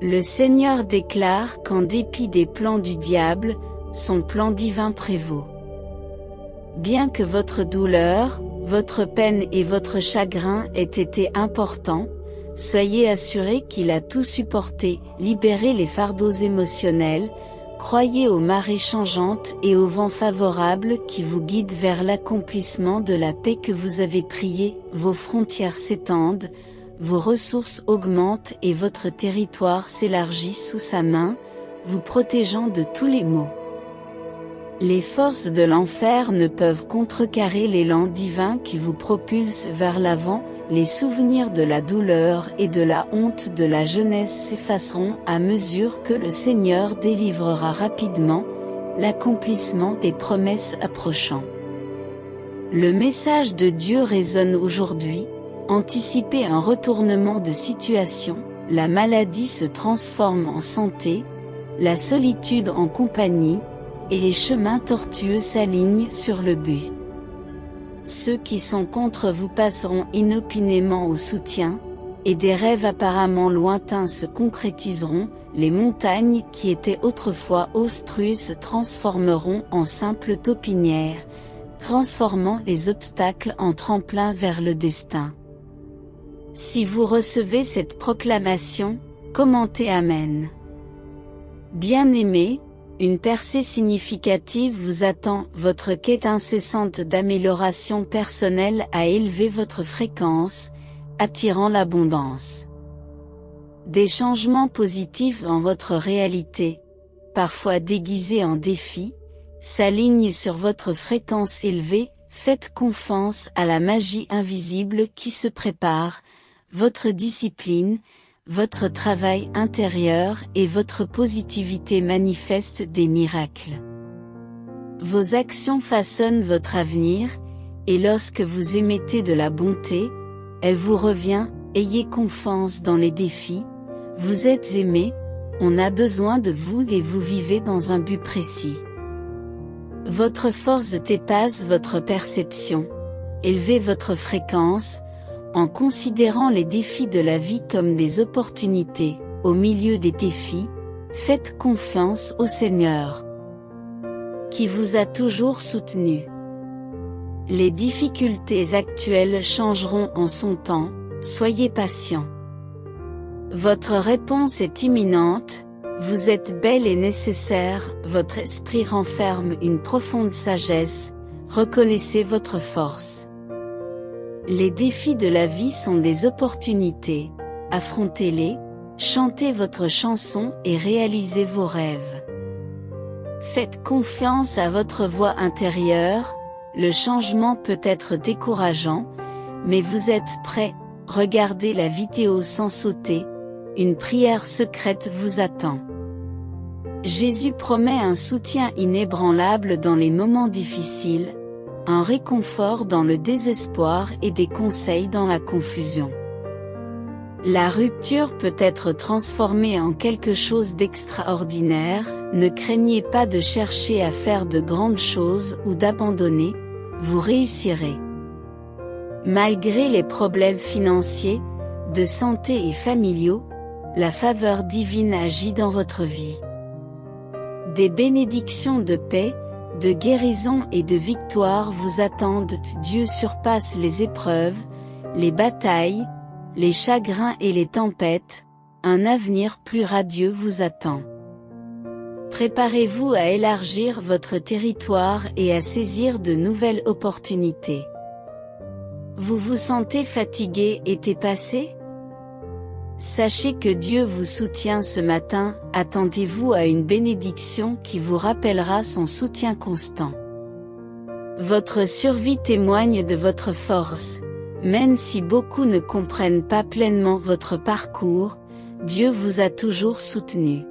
Le Seigneur déclare qu'en dépit des plans du diable, son plan divin prévaut. Bien que votre douleur, votre peine et votre chagrin aient été importants, soyez assurés qu'il a tout supporté. Libérez les fardeaux émotionnels, croyez aux marées changeantes et aux vents favorables qui vous guident vers l'accomplissement de la paix que vous avez prié. Vos frontières s'étendent, vos ressources augmentent et votre territoire s'élargit sous sa main, vous protégeant de tous les maux. Les forces de l'enfer ne peuvent contrecarrer l'élan divin qui vous propulse vers l'avant. Les souvenirs de la douleur et de la honte de la jeunesse s'effaceront à mesure que le Seigneur délivrera rapidement, l'accomplissement des promesses approchant. Le message de Dieu résonne aujourd'hui. Anticipez un retournement de situation, la maladie se transforme en santé, la solitude en compagnie, et les chemins tortueux s'alignent sur le but. Ceux qui sont contre vous passeront inopinément au soutien, et des rêves apparemment lointains se concrétiseront. Les montagnes qui étaient autrefois austrues se transformeront en simples taupinières, transformant les obstacles en tremplins vers le destin. Si vous recevez cette proclamation, commentez Amen. Bien-aimés, une percée significative vous attend. Votre quête incessante d'amélioration personnelle a élevé votre fréquence, attirant l'abondance. Des changements positifs en votre réalité, parfois déguisés en défis, s'alignent sur votre fréquence élevée. Faites confiance à la magie invisible qui se prépare. Votre discipline, votre travail intérieur et votre positivité manifestent des miracles. Vos actions façonnent votre avenir, et lorsque vous émettez de la bonté, elle vous revient. Ayez confiance dans les défis, vous êtes aimés, on a besoin de vous et vous vivez dans un but précis. Votre force dépasse votre perception. Élevez votre fréquence, en considérant les défis de la vie comme des opportunités. Au milieu des défis, faites confiance au Seigneur, qui vous a toujours soutenu. Les difficultés actuelles changeront en son temps, soyez patient. Votre réponse est imminente, vous êtes belle et nécessaire, votre esprit renferme une profonde sagesse, reconnaissez votre force. Les défis de la vie sont des opportunités, affrontez-les, chantez votre chanson et réalisez vos rêves. Faites confiance à votre voix intérieure, le changement peut être décourageant, mais vous êtes prêts. Regardez la vidéo sans sauter, une prière secrète vous attend. Jésus promet un soutien inébranlable dans les moments difficiles, un réconfort dans le désespoir et des conseils dans la confusion. La rupture peut être transformée en quelque chose d'extraordinaire. Ne craignez pas de chercher à faire de grandes choses ou d'abandonner, vous réussirez. Malgré les problèmes financiers, de santé et familiaux, la faveur divine agit dans votre vie. Des bénédictions de paix, de guérison et de victoire vous attendent. Dieu surpasse les épreuves, les batailles, les chagrins et les tempêtes. Un avenir plus radieux vous attend. Préparez-vous à élargir votre territoire et à saisir de nouvelles opportunités. Vous vous sentez fatigué et dépassé? Sachez que Dieu vous soutient ce matin. Attendez-vous à une bénédiction qui vous rappellera son soutien constant. Votre survie témoigne de votre force. Même si beaucoup ne comprennent pas pleinement votre parcours, Dieu vous a toujours soutenu.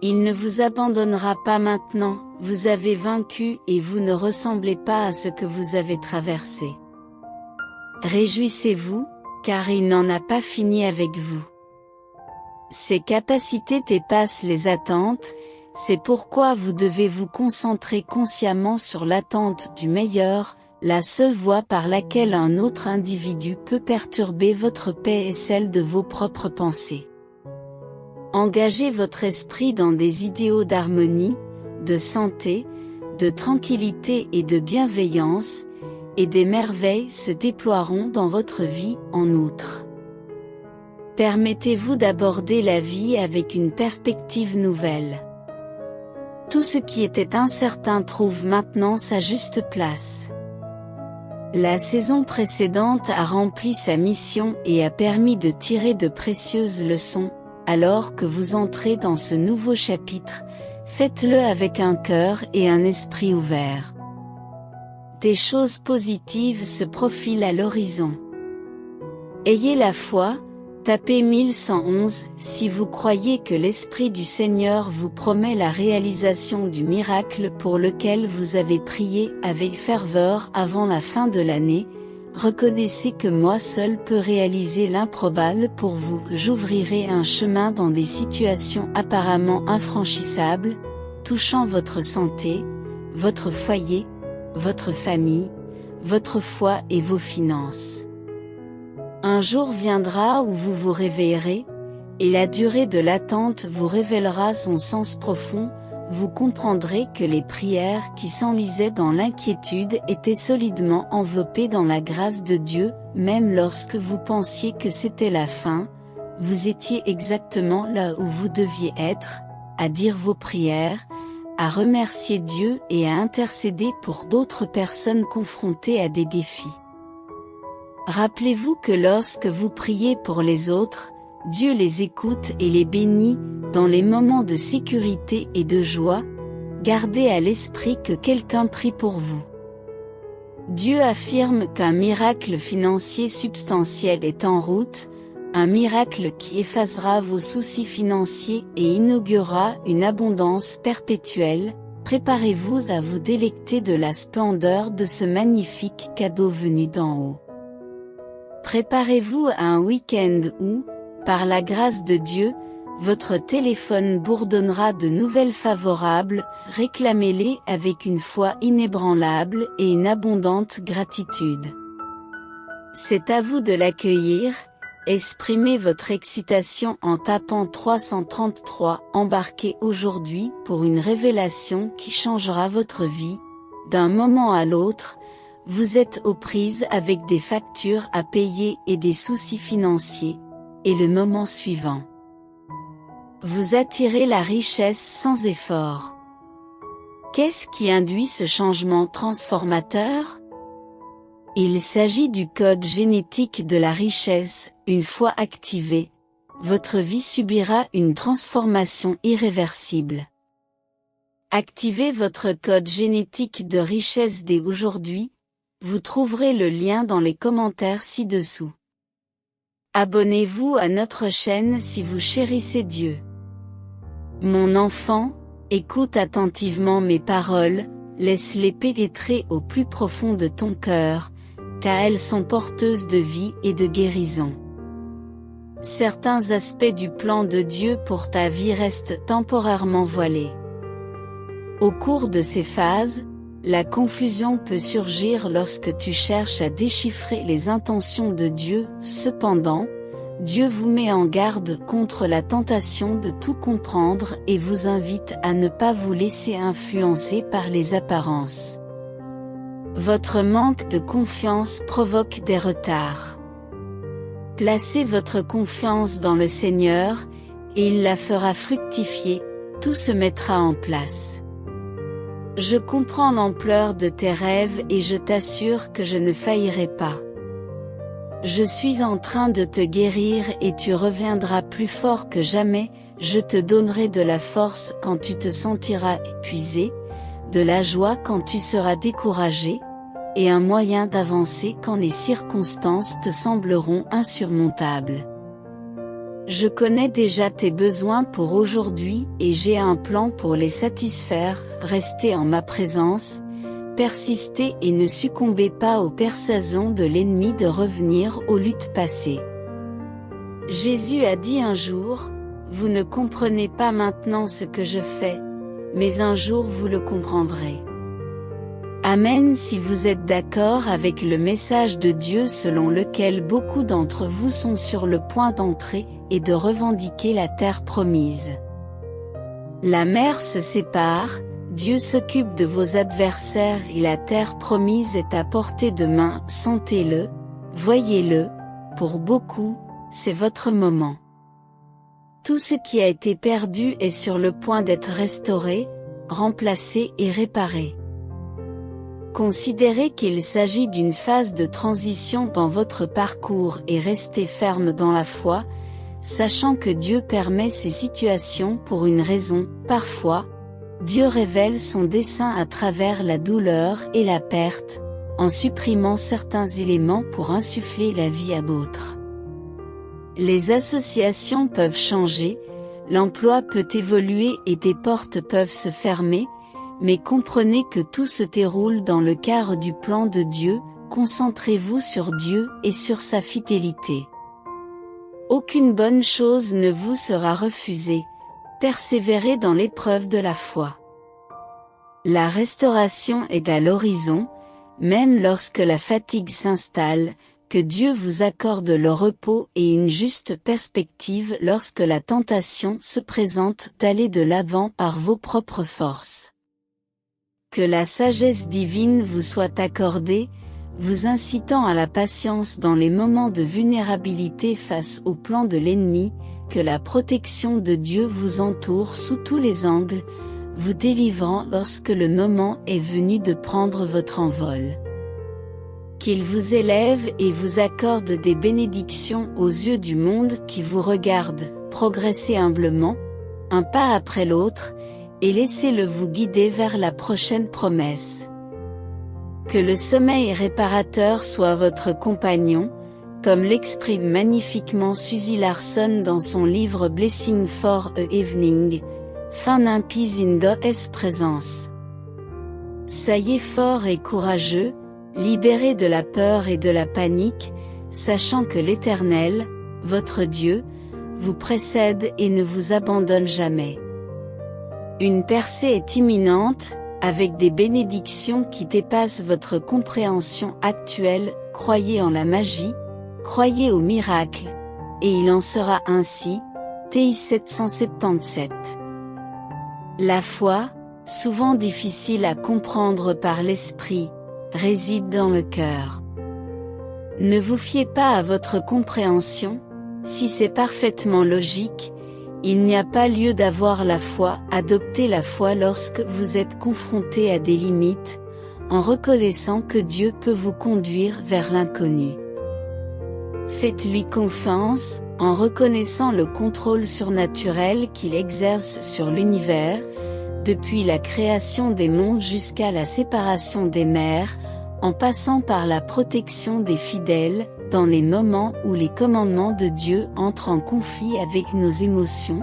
Il ne vous abandonnera pas maintenant. Vous avez vaincu et vous ne ressemblez pas à ce que vous avez traversé. Réjouissez-vous, car il n'en a pas fini avec vous. Ses capacités dépassent les attentes, c'est pourquoi vous devez vous concentrer consciemment sur l'attente du meilleur. La seule voie par laquelle un autre individu peut perturber votre paix est celle de vos propres pensées. Engagez votre esprit dans des idéaux d'harmonie, de santé, de tranquillité et de bienveillance, et des merveilles se déploieront dans votre vie en outre. Permettez-vous d'aborder la vie avec une perspective nouvelle. Tout ce qui était incertain trouve maintenant sa juste place. La saison précédente a rempli sa mission et a permis de tirer de précieuses leçons. Alors que vous entrez dans ce nouveau chapitre, faites-le avec un cœur et un esprit ouverts. Des choses positives se profilent à l'horizon. Ayez la foi, tapez 1111 si vous croyez que l'Esprit du Seigneur vous promet la réalisation du miracle pour lequel vous avez prié avec ferveur avant la fin de l'année. Reconnaissez que moi seul peux réaliser l'improbable pour vous. J'ouvrirai un chemin dans des situations apparemment infranchissables, touchant votre santé, votre foyer, votre famille, votre foi et vos finances. Un jour viendra où vous vous réveillerez, et la durée de l'attente vous révélera son sens profond. Vous comprendrez que les prières qui s'enlisaient dans l'inquiétude étaient solidement enveloppées dans la grâce de Dieu, même lorsque vous pensiez que c'était la fin, vous étiez exactement là où vous deviez être, à dire vos prières, à remercier Dieu et à intercéder pour d'autres personnes confrontées à des défis. Rappelez-vous que lorsque vous priez pour les autres, Dieu les écoute et les bénit. Dans les moments de sécurité et de joie, gardez à l'esprit que quelqu'un prie pour vous. Dieu affirme qu'un miracle financier substantiel est en route, un miracle qui effacera vos soucis financiers et inaugurera une abondance perpétuelle. Préparez-vous à vous délecter de la splendeur de ce magnifique cadeau venu d'en haut. Préparez-vous à un week-end où, par la grâce de Dieu, votre téléphone bourdonnera de nouvelles favorables. Réclamez-les avec une foi inébranlable et une abondante gratitude. C'est à vous de l'accueillir. Exprimez votre excitation en tapant 333. Embarquez aujourd'hui pour une révélation qui changera votre vie. D'un moment à l'autre, vous êtes aux prises avec des factures à payer et des soucis financiers. Et le moment suivant, vous attirez la richesse sans effort. Qu'est-ce qui induit ce changement transformateur? Il s'agit du code génétique de la richesse. Une fois activé, votre vie subira une transformation irréversible. Activez votre code génétique de richesse dès aujourd'hui. Vous trouverez le lien dans les commentaires ci-dessous. Abonnez-vous à notre chaîne si vous chérissez Dieu. Mon enfant, écoute attentivement mes paroles, laisse-les pénétrer au plus profond de ton cœur, car elles sont porteuses de vie et de guérison. Certains aspects du plan de Dieu pour ta vie restent temporairement voilés. Au cours de ces phases, la confusion peut surgir lorsque tu cherches à déchiffrer les intentions de Dieu. Cependant, Dieu vous met en garde contre la tentation de tout comprendre et vous invite à ne pas vous laisser influencer par les apparences. Votre manque de confiance provoque des retards. Placez votre confiance dans le Seigneur, et il la fera fructifier, tout se mettra en place. Je comprends l'ampleur de tes rêves et je t'assure que je ne faillirai pas. Je suis en train de te guérir et tu reviendras plus fort que jamais. Je te donnerai de la force quand tu te sentiras épuisé, de la joie quand tu seras découragé, et un moyen d'avancer quand les circonstances te sembleront insurmontables. Je connais déjà tes besoins pour aujourd'hui et j'ai un plan pour les satisfaire. Restez en ma présence, persistez et ne succombez pas aux persuasions de l'ennemi de revenir aux luttes passées. Jésus a dit un jour, « Vous ne comprenez pas maintenant ce que je fais, mais un jour vous le comprendrez. » Amen. Si vous êtes d'accord avec le message de Dieu selon lequel beaucoup d'entre vous sont sur le point d'entrer et de revendiquer la terre promise. La mer se sépare, Dieu s'occupe de vos adversaires et la terre promise est à portée de main. Sentez-le, voyez-le, pour beaucoup, c'est votre moment. Tout ce qui a été perdu est sur le point d'être restauré, remplacé et réparé. Considérez qu'il s'agit d'une phase de transition dans votre parcours et restez ferme dans la foi, sachant que Dieu permet ces situations pour une raison. Parfois, Dieu révèle son dessein à travers la douleur et la perte, en supprimant certains éléments pour insuffler la vie à d'autres. Les associations peuvent changer, l'emploi peut évoluer et des portes peuvent se fermer, mais comprenez que tout se déroule dans le cadre du plan de Dieu. Concentrez-vous sur Dieu et sur sa fidélité. Aucune bonne chose ne vous sera refusée. Persévérez dans l'épreuve de la foi. La restauration est à l'horizon, même lorsque la fatigue s'installe, que Dieu vous accorde le repos et une juste perspective lorsque la tentation se présente d'aller de l'avant par vos propres forces. Que la sagesse divine vous soit accordée, vous incitant à la patience dans les moments de vulnérabilité face au plan de l'ennemi, que la protection de Dieu vous entoure sous tous les angles, vous délivrant lorsque le moment est venu de prendre votre envol. Qu'il vous élève et vous accorde des bénédictions aux yeux du monde qui vous regarde, progressez humblement, un pas après l'autre, et laissez-le vous guider vers la prochaine promesse. Que le sommeil réparateur soit votre compagnon, comme l'exprime magnifiquement Suzy Larson dans son livre Blessing for a Evening, Find un peace in God's presence. Soyez fort et courageux, libérés de la peur et de la panique, sachant que l'Éternel, votre Dieu, vous précède et ne vous abandonne jamais. Une percée est imminente, avec des bénédictions qui dépassent votre compréhension actuelle. Croyez en la magie, croyez au miracle, et il en sera ainsi. TI 777. La foi, souvent difficile à comprendre par l'esprit, réside dans le cœur. Ne vous fiez pas à votre compréhension, si c'est parfaitement logique, il n'y a pas lieu d'avoir la foi. Adoptez la foi lorsque vous êtes confronté à des limites, en reconnaissant que Dieu peut vous conduire vers l'inconnu. Faites-lui confiance, en reconnaissant le contrôle surnaturel qu'il exerce sur l'univers, depuis la création des mondes jusqu'à la séparation des mers, en passant par la protection des fidèles, dans les moments où les commandements de Dieu entrent en conflit avec nos émotions,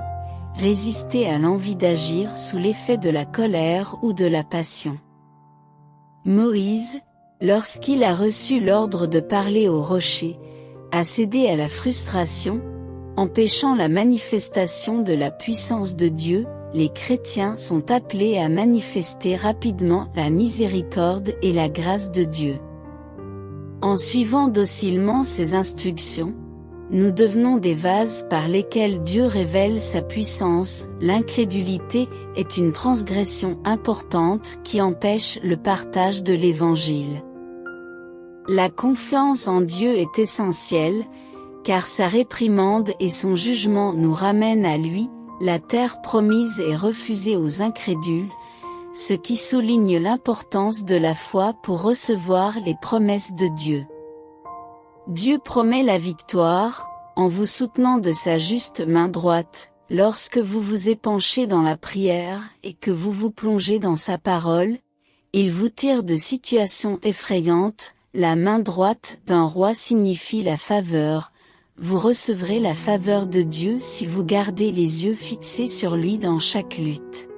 résistez à l'envie d'agir sous l'effet de la colère ou de la passion. Moïse, lorsqu'il a reçu l'ordre de parler au rocher, a cédé à la frustration, empêchant la manifestation de la puissance de Dieu. Les chrétiens sont appelés à manifester rapidement la miséricorde et la grâce de Dieu. En suivant docilement ses instructions, nous devenons des vases par lesquels Dieu révèle sa puissance. L'incrédulité est une transgression importante qui empêche le partage de l'Évangile. La confiance en Dieu est essentielle, car sa réprimande et son jugement nous ramènent à lui. La terre promise est refusée aux incrédules, ce qui souligne l'importance de la foi pour recevoir les promesses de Dieu. Dieu promet la victoire, en vous soutenant de sa juste main droite, lorsque vous vous épanchez dans la prière et que vous vous plongez dans sa parole, il vous tire de situations effrayantes. La main droite d'un roi signifie la faveur. Vous recevrez la faveur de Dieu si vous gardez les yeux fixés sur lui dans chaque lutte.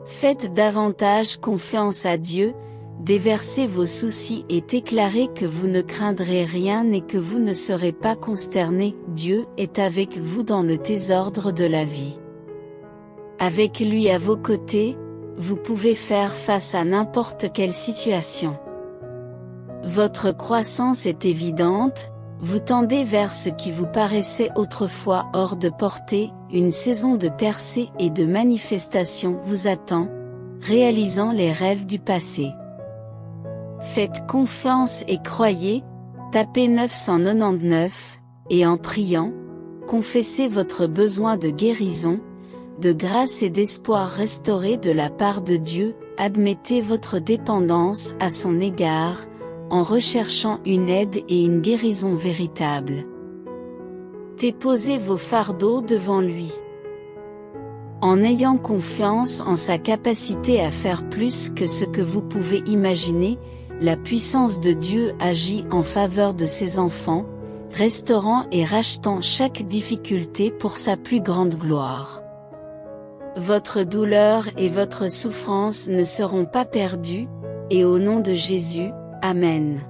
Faites davantage confiance à Dieu, déversez vos soucis et déclarez que vous ne craindrez rien et que vous ne serez pas consternés. Dieu est avec vous dans le désordre de la vie. Avec lui à vos côtés, Vous pouvez faire face à n'importe quelle situation. Votre croissance est évidente, vous tendez vers ce qui vous paraissait autrefois hors de portée, une saison de percée et de manifestation vous attend, réalisant les rêves du passé. Faites confiance et croyez, tapez 999, et en priant, confessez votre besoin de guérison, de grâce et d'espoir restauré de la part de Dieu, admettez votre dépendance à son égard, en recherchant une aide et une guérison véritable. Déposez vos fardeaux devant lui. En ayant confiance en sa capacité à faire plus que ce que vous pouvez imaginer, la puissance de Dieu agit en faveur de ses enfants, restaurant et rachetant chaque difficulté pour sa plus grande gloire. Votre douleur et votre souffrance ne seront pas perdues, et au nom de Jésus, Amen.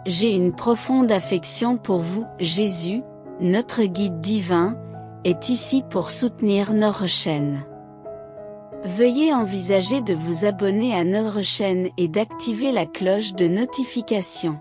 J'ai une profonde affection pour vous. Jésus, notre guide divin, est ici pour soutenir notre chaîne. Veuillez envisager de vous abonner à notre chaîne et d'activer la cloche de notification.